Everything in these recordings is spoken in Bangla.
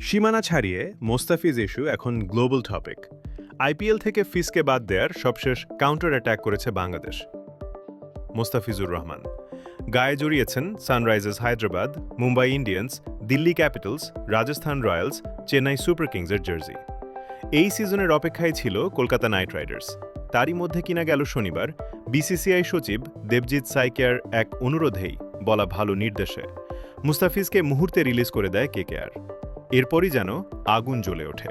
সীমানা ছাড়িয়ে মোস্তাফিজ ইস্যু এখন গ্লোবাল টপিক। আইপিএল থেকে ফিসকে বাদ দেওয়ার সবশেষ কাউন্টার অ্যাটাক করেছে বাংলাদেশ। মোস্তাফিজুর রহমান গায়ে জড়িয়েছেন Sunrisers Hyderabad, Mumbai Indians, Delhi Capitals, Rajasthan Royals, Chennai super কিংসের জার্সি। এই সিজনের অপেক্ষায় ছিল কলকাতা নাইট রাইডার্স। তারই মধ্যে কিনা গেল শনিবার বিসিসিআই সচিব দেবজিৎ সাইকিয়ার এক অনুরোধেই বলা ভালো নির্দেশে মুস্তাফিজকে মুহূর্তে রিলিজ করে দেয় কেকেআর। এরপরই যেন আগুন জ্বলে ওঠে,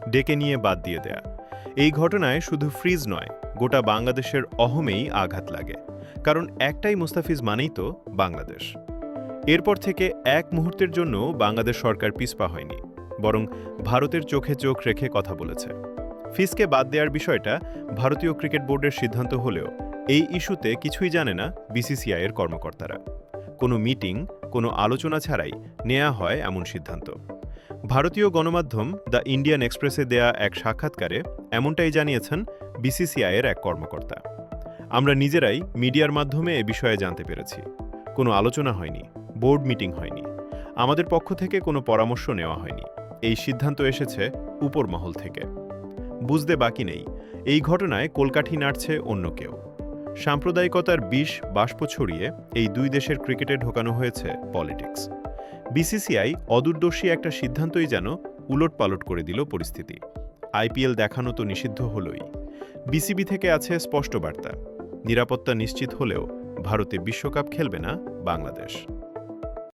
ডেকে নিয়ে বাদ দিয়ে দেয়া। এই ঘটনায় শুধু ফ্রিজ নয়, গোটা বাংলাদেশের অহমেই আঘাত লাগে। কারণ একটাই মুস্তাফিজ মানেই তো বাংলাদেশ। এরপর থেকে এক মুহূর্তের জন্য বাংলাদেশ সরকার পিছপা হয়নি, বরং ভারতের চোখে চোখ রেখে কথা বলেছে। ফিসকে বাদ দেওয়ার বিষয়টা ভারতীয় ক্রিকেট বোর্ডের সিদ্ধান্ত হলেও এই ইস্যুতে কিছুই জানে না বিসিসিআই এর কর্মকর্তারা। কোনো মিটিং, কোনো আলোচনা ছাড়াই নেওয়া হয় এমন সিদ্ধান্ত। ভারতীয় গণমাধ্যম দ্য ইন্ডিয়ান এক্সপ্রেসে দেয়া এক সাক্ষাৎকারে এমনটাই জানিয়েছেন বিসিসিআই-এর এক কর্মকর্তা। আমরা নিজেরাই মিডিয়ার মাধ্যমে এ বিষয়ে জানতে পেরেছি। কোনো আলোচনা হয়নি, বোর্ড মিটিং হয়নি, আমাদের পক্ষ থেকে কোনো পরামর্শ নেওয়া হয়নি। এই সিদ্ধান্ত এসেছে উপর মহল থেকে। বুঝতে বাকি নেই, এই ঘটনায় কলকাঠি নাড়ছে অন্য কেউ। সাম্প্রদায়িকতার বিষ বাষ্প ছড়িয়ে এই দুই দেশের ক্রিকেটে ঢোকানো হয়েছে পলিটিক্স। বিসিসিআই অদূরদর্শী একটা সিদ্ধান্তই যেন উলটপালট করে দিল পরিস্থিতি। আইপিএল দেখানো তো নিষিদ্ধ হলোই, বিসিবি থেকে আছে স্পষ্ট বার্তা, নিরাপত্তা নিশ্চিত হলেও ভারতে বিশ্বকাপ খেলবে না বাংলাদেশ।